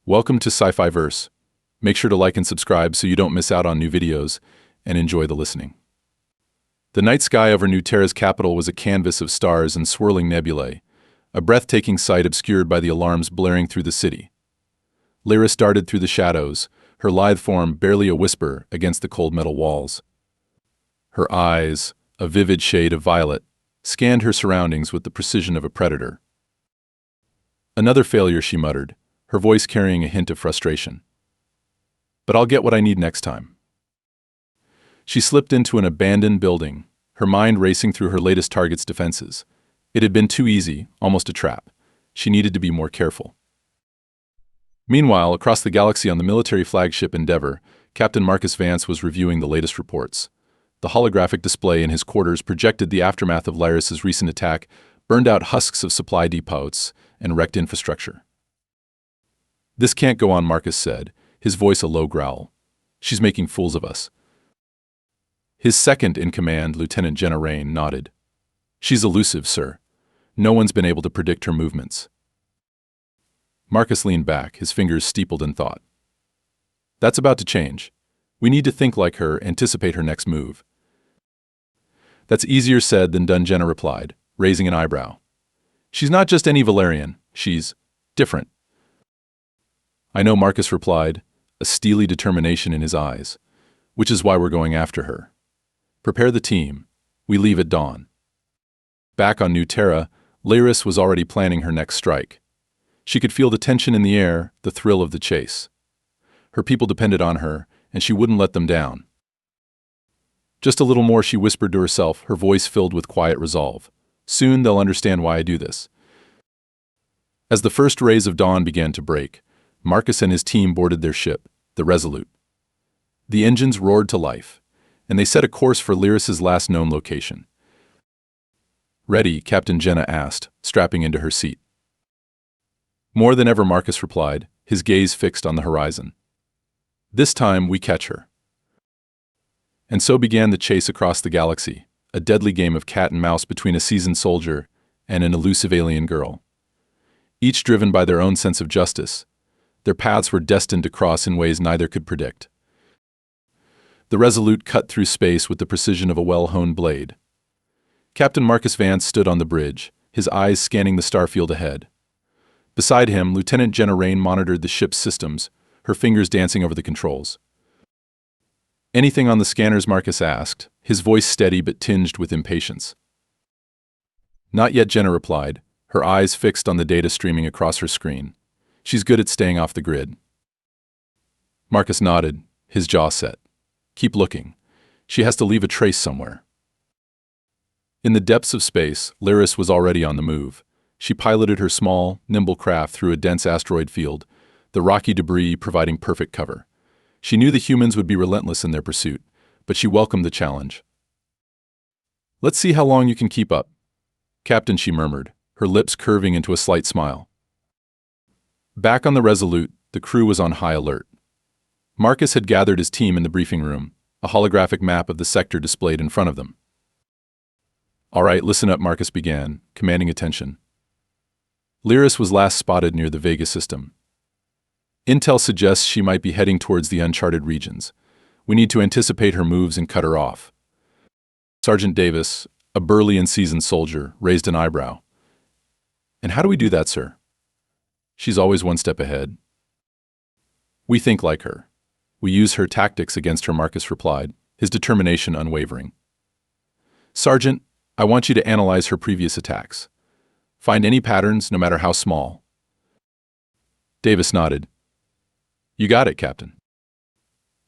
Welcome to Sci-Fi Verse. Make sure to like and subscribe so you don't miss out on new videos, and enjoy the listening. The night sky over New Terra's capital was a canvas of stars and swirling nebulae, a breathtaking sight obscured by the alarms blaring through the city. Lyris darted through the shadows, her lithe form barely a whisper against the cold metal walls. Her eyes, a vivid shade of violet, scanned her surroundings with the precision of a predator. Another failure, she muttered, her voice carrying a hint of frustration. But I'll get what I need next time. She slipped into an abandoned building, her mind racing through her latest target's defenses. It had been too easy, almost a trap. She needed to be more careful. Meanwhile, across the galaxy on the military flagship Endeavour, Captain Marcus Vance was reviewing the latest reports. The holographic display in his quarters projected the aftermath of Lyris' recent attack, burned out husks of supply depots, and wrecked infrastructure. "This can't go on," Marcus said, his voice a low growl. "She's making fools of us." His second-in-command, Lieutenant Jenna Rain, nodded. "She's elusive, sir. No one's been able to predict her movements." Marcus leaned back, his fingers steepled in thought. "That's about to change. We need to think like her, anticipate her next move." "That's easier said than done," Jenna replied, raising an eyebrow. "She's not just any Valerian. She's different." "I know," Marcus replied, a steely determination in his eyes, "which is why we're going after her. Prepare the team. We leave at dawn." Back on New Terra, Lyris was already planning her next strike. She could feel the tension in the air, the thrill of the chase. Her people depended on her, and she wouldn't let them down. "Just a little more," she whispered to herself, her voice filled with quiet resolve. "Soon they'll understand why I do this." As the first rays of dawn began to break, Marcus and his team boarded their ship, the Resolute. The engines roared to life, and they set a course for Lyris' last known location. "Ready?" Captain Jenna asked, strapping into her seat. "More than ever," Marcus replied, his gaze fixed on the horizon. "This time we catch her." And so began the chase across the galaxy, a deadly game of cat and mouse between a seasoned soldier and an elusive alien girl. Each driven by their own sense of justice, their paths were destined to cross in ways neither could predict. The Resolute cut through space with the precision of a well-honed blade. Captain Marcus Vance stood on the bridge, his eyes scanning the starfield ahead. Beside him, Lieutenant Jenna Rain monitored the ship's systems, her fingers dancing over the controls. "Anything on the scanners?" Marcus asked, his voice steady but tinged with impatience. "Not yet," Jenna replied, her eyes fixed on the data streaming across her screen. "She's good at staying off the grid." Marcus nodded, his jaw set. "Keep looking. She has to leave a trace somewhere." In the depths of space, Lyris was already on the move. She piloted her small, nimble craft through a dense asteroid field, the rocky debris providing perfect cover. She knew the humans would be relentless in their pursuit, but she welcomed the challenge. "Let's see how long you can keep up." "Captain," she murmured, her lips curving into a slight smile. Back on the Resolute, the crew was on high alert. Marcus had gathered his team in the briefing room, a holographic map of the sector displayed in front of them. "All right, listen up," Marcus began, commanding attention. Lyris was last spotted near the Vega system. Intel suggests she might be heading towards the uncharted regions. We need to anticipate her moves and cut her off. Sergeant Davis, a burly and seasoned soldier, raised an eyebrow. "And how do we do that, sir?" "She's always one step ahead. We think like her. We use her tactics against her," Marcus replied, his determination unwavering. "Sergeant, I want you to analyze her previous attacks. Find any patterns, no matter how small." Davis nodded. "You got it, Captain."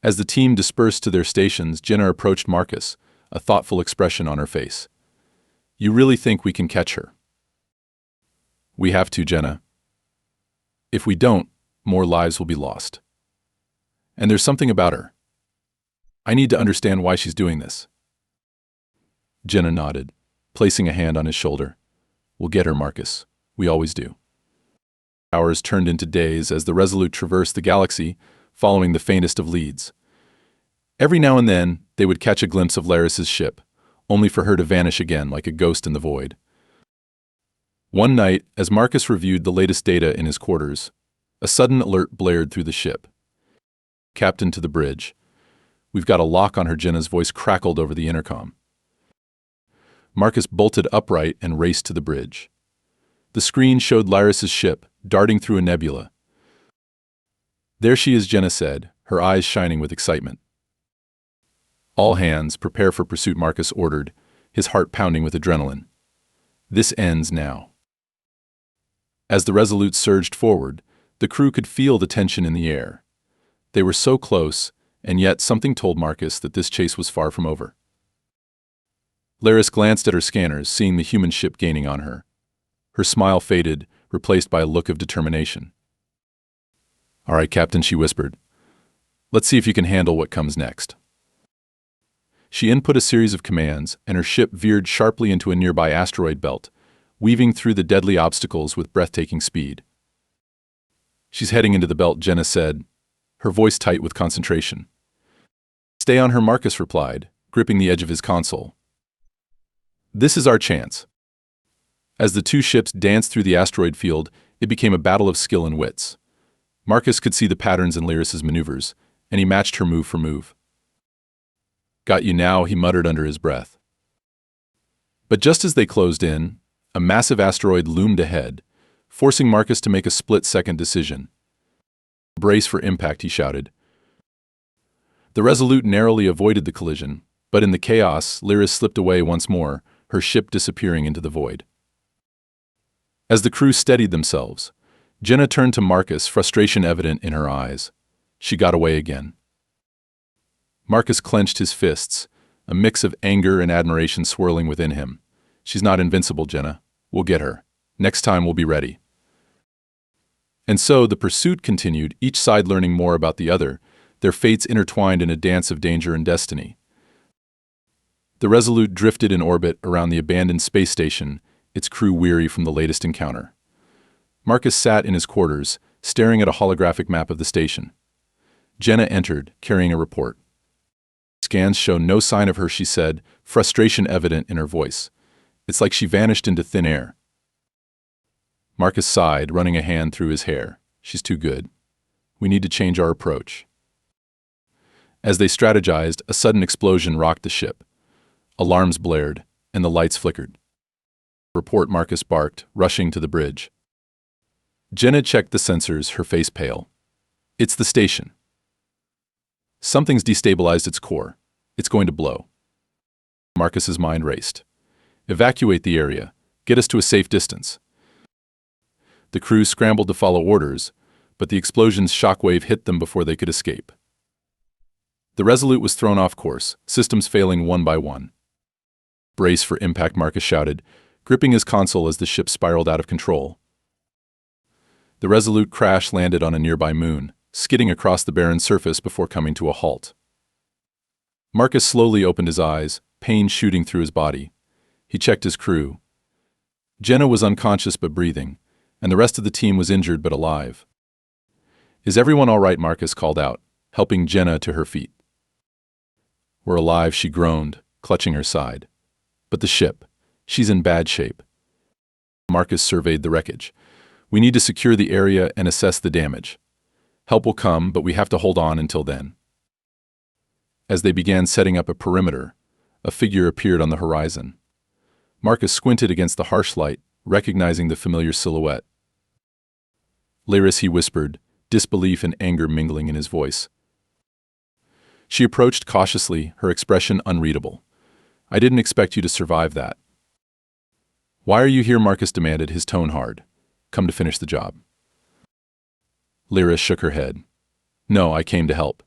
As the team dispersed to their stations, Jenna approached Marcus, a thoughtful expression on her face. "You really think we can catch her?" "We have to, Jenna. If we don't, more lives will be lost. And there's something about her. I need to understand why she's doing this." Jenna nodded, placing a hand on his shoulder. "We'll get her, Marcus. We always do." Hours turned into days as the Resolute traversed the galaxy, following the faintest of leads. Every now and then, they would catch a glimpse of Lyris' ship, only for her to vanish again like a ghost in the void. One night, as Marcus reviewed the latest data in his quarters, A sudden alert blared through the ship. "Captain to the bridge. We've got a lock on her," Jenna's voice crackled over the intercom. Marcus bolted upright and raced to the bridge. The screen showed Lyris's ship, darting through a nebula. "There she is," Jenna said, her eyes shining with excitement. "All hands, prepare for pursuit," Marcus ordered, his heart pounding with adrenaline. "This ends now." As the Resolute surged forward, the crew could feel the tension in the air. They were so close, and yet something told Marcus that this chase was far from over. Lyris glanced at her scanners, seeing the human ship gaining on her. Her smile faded, replaced by a look of determination. "All right, Captain," she whispered. "Let's see if you can handle what comes next." She input a series of commands, and her ship veered sharply into a nearby asteroid belt, weaving through the deadly obstacles with breathtaking speed. "She's heading into the belt," Jenna said, her voice tight with concentration. "Stay on her," Marcus replied, gripping the edge of his console. "This is our chance." As the two ships danced through the asteroid field, it became a battle of skill and wits. Marcus could see the patterns in Lyris's maneuvers, and he matched her move for move. "Got you now," he muttered under his breath. But just as they closed in, a massive asteroid loomed ahead, forcing Marcus to make a split-second decision. "Brace for impact," he shouted. The Resolute narrowly avoided the collision, but in the chaos, Lyris slipped away once more, her ship disappearing into the void. As the crew steadied themselves, Jenna turned to Marcus, frustration evident in her eyes. She got away again. Marcus clenched his fists, a mix of anger and admiration swirling within him. "She's not invincible, Jenna. We'll get her. Next time we'll be ready." And so the pursuit continued, each side learning more about the other, their fates intertwined in a dance of danger and destiny. The Resolute drifted in orbit around the abandoned space station, its crew weary from the latest encounter. Marcus sat in his quarters, staring at a holographic map of the station. Jenna entered, carrying a report. "Scans show no sign of her," she said, frustration evident in her voice. "It's like she vanished into thin air." Marcus sighed, running a hand through his hair. "She's too good. We need to change our approach." As they strategized, a sudden explosion rocked the ship. Alarms blared, and the lights flickered. "Report," Marcus barked, rushing to the bridge. Jenna checked the sensors, her face pale. "It's the station. Something's destabilized its core. It's going to blow." Marcus's mind raced. "Evacuate the area. Get us to a safe distance." The crew scrambled to follow orders, but the explosion's shockwave hit them before they could escape. The Resolute was thrown off course, systems failing one by one. "Brace for impact," Marcus shouted, gripping his console as the ship spiraled out of control. The Resolute crash-landed on a nearby moon, skidding across the barren surface before coming to a halt. Marcus slowly opened his eyes, pain shooting through his body. He checked his crew. Jenna was unconscious but breathing, and the rest of the team was injured but alive. "Is everyone all right?" Marcus called out, helping Jenna to her feet. "We're alive," she groaned, clutching her side. "But the ship, she's in bad shape." Marcus surveyed the wreckage. "We need to secure the area and assess the damage. Help will come, but we have to hold on until then." As they began setting up a perimeter, a figure appeared on the horizon. Marcus squinted against the harsh light, recognizing the familiar silhouette. "Lyris," he whispered, disbelief and anger mingling in his voice. She approached cautiously, her expression unreadable. "I didn't expect you to survive that." "Why are you here?" Marcus demanded, his tone hard. "Come to finish the job." Lyris shook her head. "No, I came to help."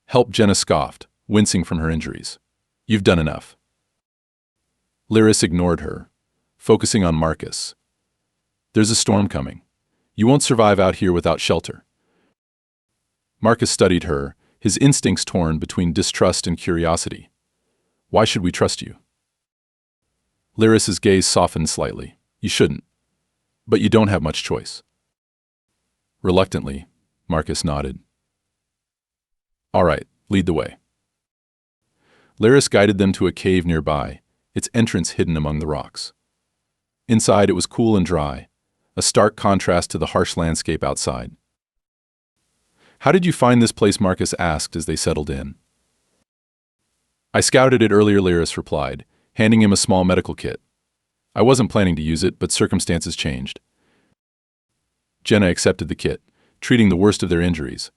"Help?" Jenna scoffed, wincing from her injuries. "You've done enough." Lyris ignored her, focusing on Marcus. "There's a storm coming. You won't survive out here without shelter." Marcus studied her, his instincts torn between distrust and curiosity. "Why should we trust you?" Lyris's gaze softened slightly. "You shouldn't. But you don't have much choice." Reluctantly, Marcus nodded. "All right, lead the way." Lyris guided them to a cave nearby, its entrance hidden among the rocks. Inside it was cool and dry, a stark contrast to the harsh landscape outside. "How did you find this place?" Marcus asked as they settled in. "I scouted it earlier," Lyris replied, handing him a small medical kit. "I wasn't planning to use it, but circumstances changed." Jenna accepted the kit, treating the worst of their injuries.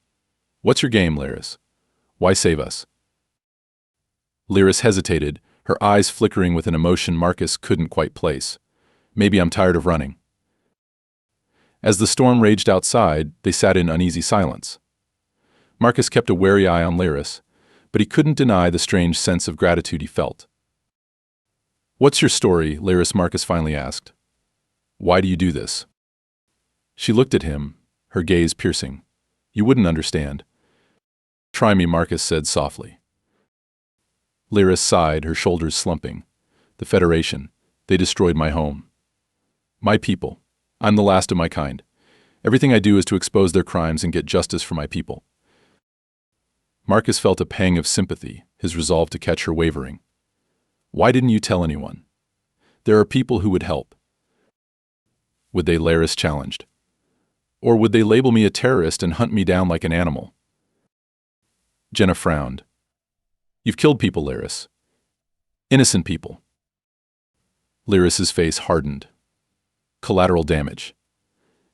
"What's your game, Lyris? Why save us?" Lyris hesitated, her eyes flickering with an emotion Marcus couldn't quite place. "Maybe I'm tired of running." As the storm raged outside, they sat in uneasy silence. Marcus kept a wary eye on Lyris, but he couldn't deny the strange sense of gratitude he felt. "What's your story?" Lyris Marcus finally asked. "Why do you do this?" She looked at him, her gaze piercing. "You wouldn't understand." "Try me," Marcus said softly. Lyris sighed, her shoulders slumping. "The Federation. They destroyed my home. My people. I'm the last of my kind. Everything I do is to expose their crimes and get justice for my people." Marcus felt a pang of sympathy, his resolve to catch her wavering. "Why didn't you tell anyone? There are people who would help." "Would they?" Lyris challenged. "Or would they label me a terrorist and hunt me down like an animal?" Jenna frowned. "You've killed people, Lyris. Innocent people." Lyris's face hardened. "Collateral damage.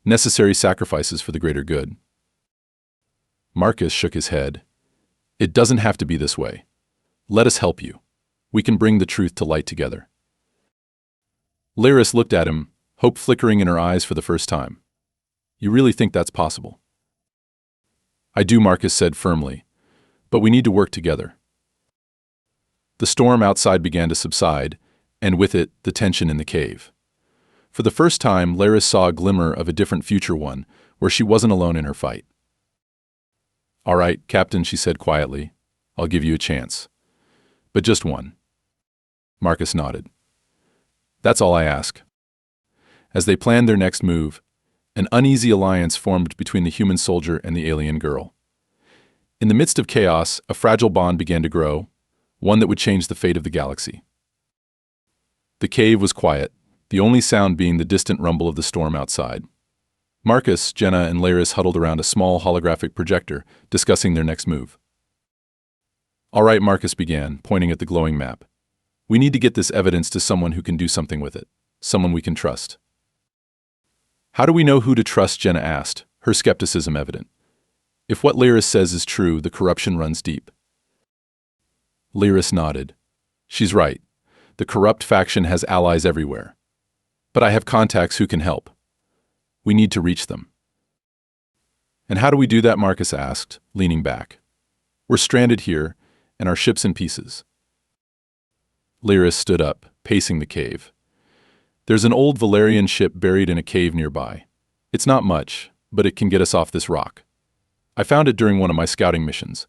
Necessary sacrifices for the greater good." Marcus shook his head. "It doesn't have to be this way. Let us help you. We can bring the truth to light together." Lyris looked at him, hope flickering in her eyes for the first time. "You really think that's possible?" "I do," Marcus said firmly, "but we need to work together." The storm outside began to subside, and with it, the tension in the cave. For the first time, Lyris saw a glimmer of a different future one, where she wasn't alone in her fight. "All right, Captain," she said quietly. "I'll give you a chance. But just one." Marcus nodded. "That's all I ask." As they planned their next move, an uneasy alliance formed between the human soldier and the alien girl. In the midst of chaos, a fragile bond began to grow, one that would change the fate of the galaxy. The cave was quiet, the only sound being the distant rumble of the storm outside. Marcus, Jenna, and Lyris huddled around a small holographic projector, discussing their next move. "All right," Marcus began, pointing at the glowing map. "We need to get this evidence to someone who can do something with it, someone we can trust." "How do we know who to trust?" Jenna asked, her skepticism evident. "If what Lyris says is true, the corruption runs deep." Lyris nodded. "She's right. The corrupt faction has allies everywhere. But I have contacts who can help. We need to reach them." "And how do we do that?" Marcus asked, leaning back. "We're stranded here, and our ship's in pieces." Lyris stood up, pacing the cave. "There's an old Valerian ship buried in a cave nearby. It's not much, but it can get us off this rock. I found it during one of my scouting missions."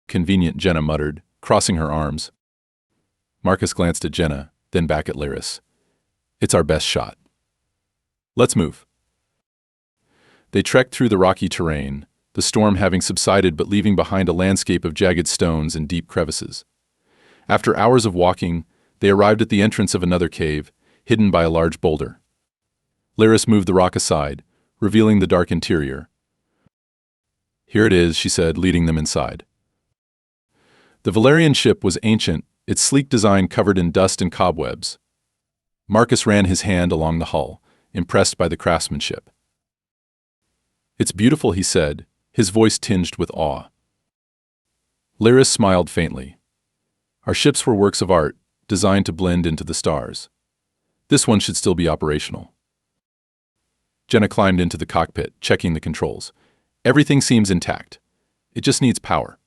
"Convenient," Jenna muttered, crossing her arms. Marcus glanced at Jenna, then back at Lyris. "It's our best shot. Let's move." They trekked through the rocky terrain, the storm having subsided but leaving behind a landscape of jagged stones and deep crevices. After hours of walking, they arrived at the entrance of another cave, hidden by a large boulder. Lyris moved the rock aside, revealing the dark interior. "Here it is," she said, leading them inside. The Valerian ship was ancient, its sleek design covered in dust and cobwebs. Marcus ran his hand along the hull, impressed by the craftsmanship. "It's beautiful," he said, his voice tinged with awe. Lyris smiled faintly. "Our ships were works of art, designed to blend into the stars. This one should still be operational." Jenna climbed into the cockpit, checking the controls. "Everything seems intact. It just needs power."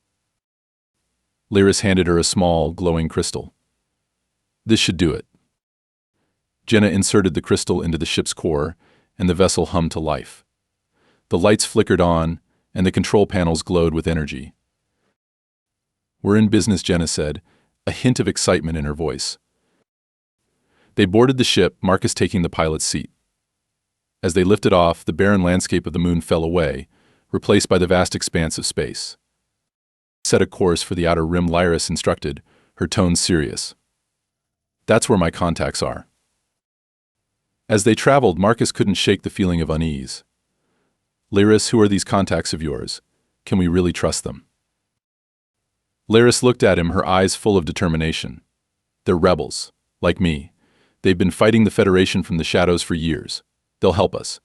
Lyris handed her a small, glowing crystal. "This should do it." Jenna inserted the crystal into the ship's core, and the vessel hummed to life. The lights flickered on, and the control panels glowed with energy. "We're in business," Jenna said, a hint of excitement in her voice. They boarded the ship, Marcus taking the pilot's seat. As they lifted off, the barren landscape of the moon fell away, replaced by the vast expanse of space. "Set a course for the outer rim," Lyris instructed, her tone serious. "That's where my contacts are." As they traveled, Marcus couldn't shake the feeling of unease. Lyris, who are these contacts of yours? Can we really trust them? Lyris looked at him, her eyes full of determination. They're rebels, like me. They've been fighting the Federation from the shadows for years. They'll help us.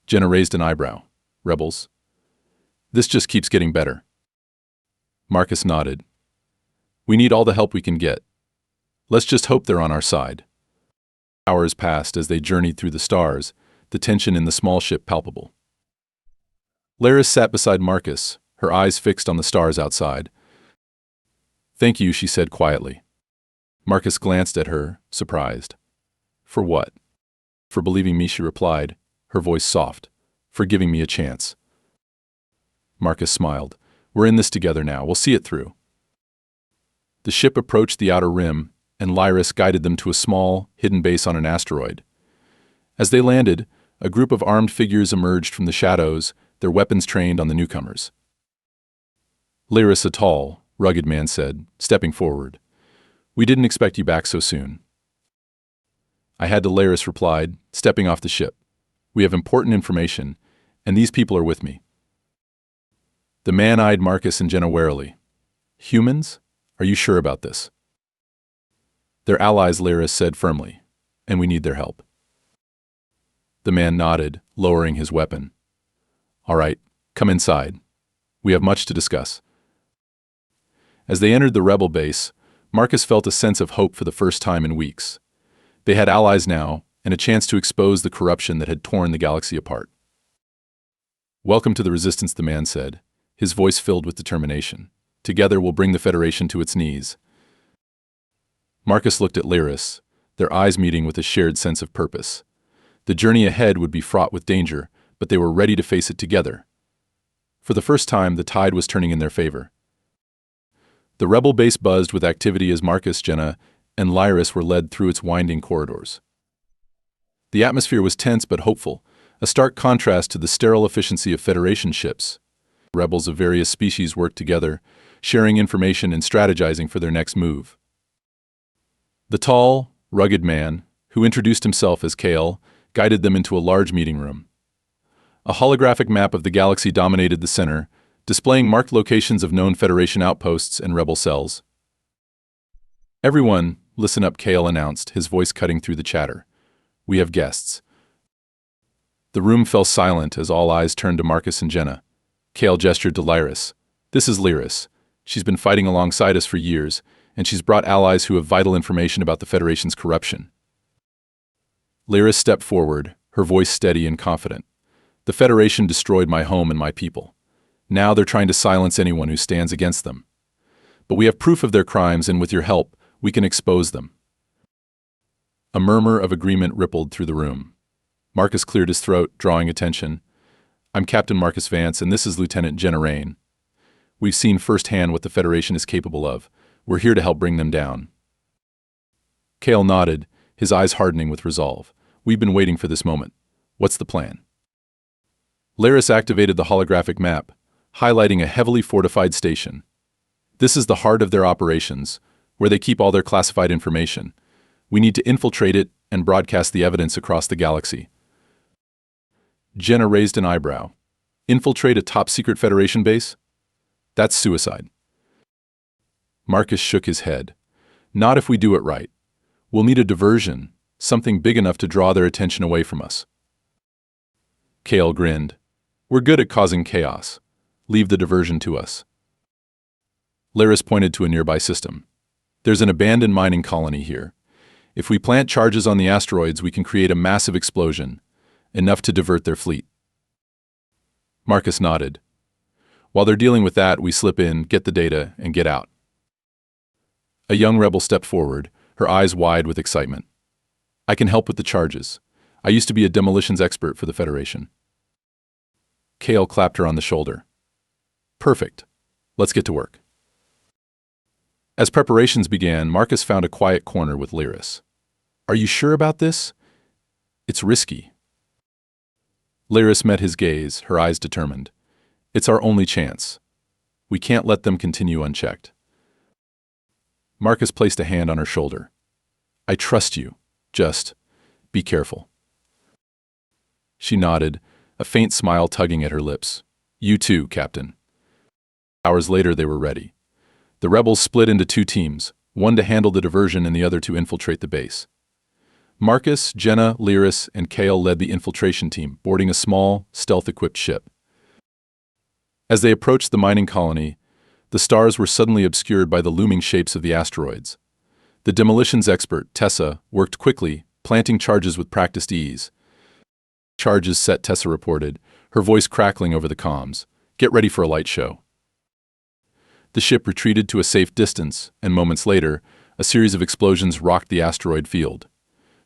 Jenna raised an eyebrow. Rebels? This just keeps getting better. Marcus nodded. We need all the help we can get. Let's just hope they're on our side. Hours passed as they journeyed through the stars, the tension in the small ship palpable. Lyris sat beside Marcus, her eyes fixed on the stars outside. Thank you, she said quietly. Marcus glanced at her, surprised. For what? For believing me, she replied, her voice soft. For giving me a chance. Marcus smiled. We're in this together now. We'll see it through. The ship approached the outer rim, and Lyris guided them to a small, hidden base on an asteroid. As they landed, a group of armed figures emerged from the shadows, their weapons trained on the newcomers. Lyris, a tall, rugged man, said, stepping forward. We didn't expect you back so soon. I had to, Lyris replied, stepping off the ship. We have important information, and these people are with me. The man eyed Marcus and Jenna warily. Humans? Are you sure about this? They're allies, Lyris said firmly, and we need their help. The man nodded, lowering his weapon. All right, come inside. We have much to discuss. As they entered the rebel base, Marcus felt a sense of hope for the first time in weeks. They had allies now, and a chance to expose the corruption that had torn the galaxy apart. Welcome to the Resistance, the man said, his voice filled with determination. Together we'll bring the Federation to its knees. Marcus looked at Lyris, their eyes meeting with a shared sense of purpose. The journey ahead would be fraught with danger, but they were ready to face it together. For the first time, the tide was turning in their favor. The rebel base buzzed with activity as Marcus, Jenna, and Lyris were led through its winding corridors. The atmosphere was tense but hopeful, a stark contrast to the sterile efficiency of Federation ships. Rebels of various species worked together, sharing information and strategizing for their next move. The tall, rugged man, who introduced himself as Kale, guided them into a large meeting room. A holographic map of the galaxy dominated the center, displaying marked locations of known Federation outposts and rebel cells. Everyone, listen up, Kale announced, his voice cutting through the chatter. We have guests. The room fell silent as all eyes turned to Marcus and Jenna. Kale gestured to Lyris. This is Lyris. She's been fighting alongside us for years, and she's brought allies who have vital information about the Federation's corruption. Lyris stepped forward, her voice steady and confident. The Federation destroyed my home and my people. Now they're trying to silence anyone who stands against them. But we have proof of their crimes, and with your help, we can expose them. A murmur of agreement rippled through the room. Marcus cleared his throat, drawing attention. I'm Captain Marcus Vance, and this is Lieutenant Jenna Rain. We've seen firsthand what the Federation is capable of. We're here to help bring them down. Kale nodded, his eyes hardening with resolve. We've been waiting for this moment. What's the plan? Lyris activated the holographic map, highlighting a heavily fortified station. This is the heart of their operations, where they keep all their classified information. We need to infiltrate it and broadcast the evidence across the galaxy. Jenna raised an eyebrow. Infiltrate a top-secret Federation base? That's suicide. Marcus shook his head. Not if we do it right. We'll need a diversion, something big enough to draw their attention away from us. Kale grinned. We're good at causing chaos. Leave the diversion to us. Lyris pointed to a nearby system. There's an abandoned mining colony here. If we plant charges on the asteroids, we can create a massive explosion, enough to divert their fleet. Marcus nodded. While they're dealing with that, we slip in, get the data, and get out. A young rebel stepped forward, her eyes wide with excitement. I can help with the charges. I used to be a demolitions expert for the Federation. Kale clapped her on the shoulder. Perfect. Let's get to work. As preparations began, Marcus found a quiet corner with Lyris. Are you sure about this? It's risky. Lyris met his gaze, her eyes determined. It's our only chance. We can't let them continue unchecked. Marcus placed a hand on her shoulder. I trust you. Just Be careful. She nodded, a faint smile tugging at her lips. You too, Captain. Hours later, they were ready. The rebels split into two teams, one to handle the diversion and the other to infiltrate the base. Marcus, Jenna, Lyris, and Kale led the infiltration team, boarding a small, stealth-equipped ship. As they approached the mining colony, the stars were suddenly obscured by the looming shapes of the asteroids. The demolitions expert, Tessa, worked quickly, planting charges with practiced ease. Charges set, Tessa reported, her voice crackling over the comms. Get ready for a light show. The ship retreated to a safe distance, and moments later, a series of explosions rocked the asteroid field.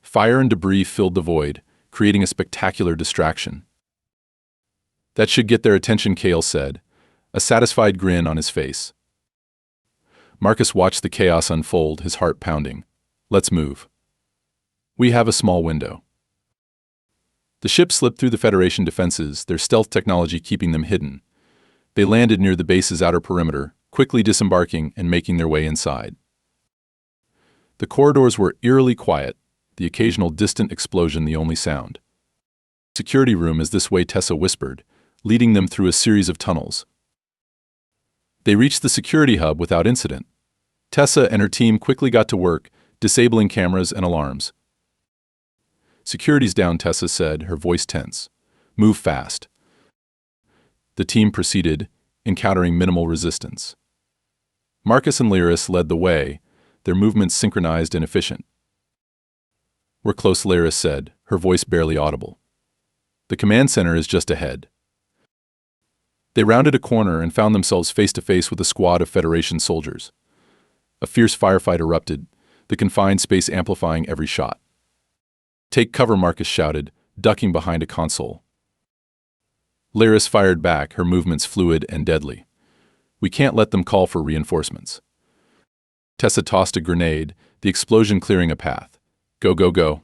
Fire and debris filled the void, creating a spectacular distraction. That should get their attention, Kale said, a satisfied grin on his face. Marcus watched the chaos unfold, his heart pounding. Let's move. We have a small window. The ship slipped through the Federation defenses, their stealth technology keeping them hidden. They landed near the base's outer perimeter, quickly disembarking and making their way inside. The corridors were eerily quiet, the occasional distant explosion the only sound. Security room is this way, Tessa whispered, leading them through a series of tunnels. They reached the security hub without incident. Tessa and her team quickly got to work, disabling cameras and alarms. Security's down, Tessa said, her voice tense. Move fast. The team proceeded, encountering minimal resistance. Marcus and Lyris led the way, their movements synchronized and efficient. We're close, Lyris said, her voice barely audible. The command center is just ahead. They rounded a corner and found themselves face-to-face with a squad of Federation soldiers. A fierce firefight erupted, the confined space amplifying every shot. Take cover, Marcus shouted, ducking behind a console. Lyris fired back, her movements fluid and deadly. We can't let them call for reinforcements. Tessa tossed a grenade, the explosion clearing a path. Go, go, go.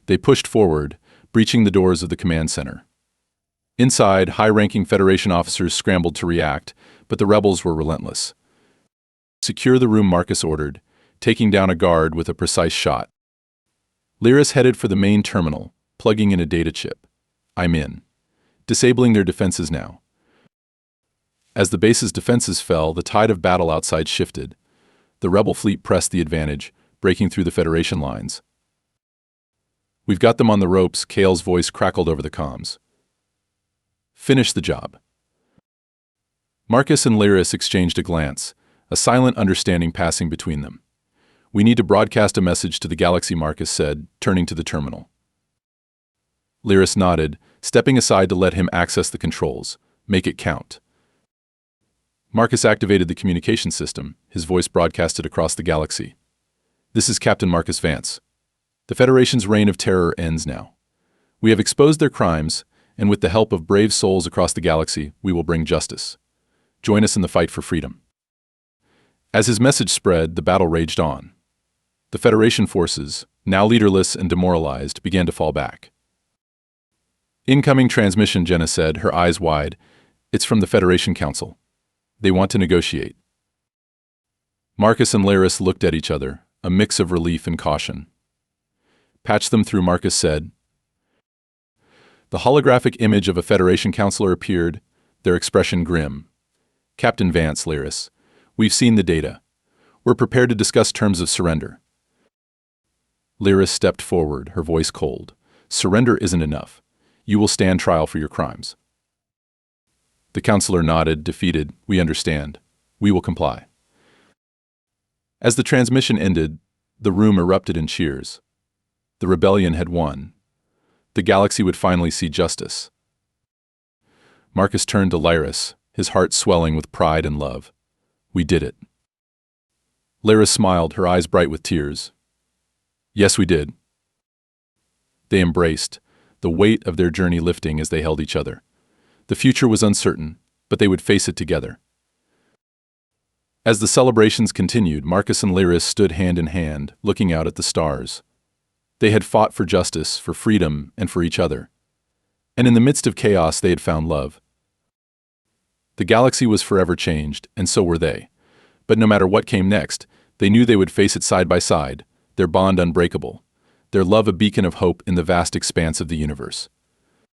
They pushed forward, breaching the doors of the command center. Inside, high-ranking Federation officers scrambled to react, but the rebels were relentless. Secure the room, Marcus ordered, taking down a guard with a precise shot. Lyris headed for the main terminal, plugging in a data chip. I'm in. Disabling their defenses now. As the base's defenses fell, the tide of battle outside shifted. The rebel fleet pressed the advantage, breaking through the Federation lines. We've got them on the ropes, Kale's voice crackled over the comms. Finish the job. Marcus and Lyris exchanged a glance, a silent understanding passing between them. We need to broadcast a message to the galaxy, Marcus said, turning to the terminal. Lyris nodded, stepping aside to let him access the controls. Make it count. Marcus activated the communication system, his voice broadcasted across the galaxy. This is Captain Marcus Vance. The Federation's reign of terror ends now. We have exposed their crimes, and with the help of brave souls across the galaxy, we will bring justice. Join us in the fight for freedom. As his message spread, the battle raged on. The Federation forces, now leaderless and demoralized, began to fall back. Incoming transmission, Jenna said, her eyes wide. It's from the Federation Council. They want to negotiate. Marcus and Lyris looked at each other, a mix of relief and caution. Patch them through, Marcus said. The holographic image of a Federation counselor appeared, their expression grim. Captain Vance, Lyris, we've seen the data. We're prepared to discuss terms of surrender. Lyris stepped forward, her voice cold. Surrender isn't enough. You will stand trial for your crimes. The counselor nodded, defeated. We understand. We will comply. As the transmission ended, the room erupted in cheers. The rebellion had won. The galaxy would finally see justice. Marcus turned to Lyris, his heart swelling with pride and love. We did it. Lyris smiled, her eyes bright with tears. Yes, we did. They embraced, the weight of their journey lifting as they held each other. The future was uncertain, but they would face it together. As the celebrations continued, Marcus and Lyris stood hand in hand, looking out at the stars. They had fought for justice, for freedom, and for each other. And in the midst of chaos, they had found love. The galaxy was forever changed, and so were they. But no matter what came next, they knew they would face it side by side, their bond unbreakable. their love a beacon of hope in the vast expanse of the universe.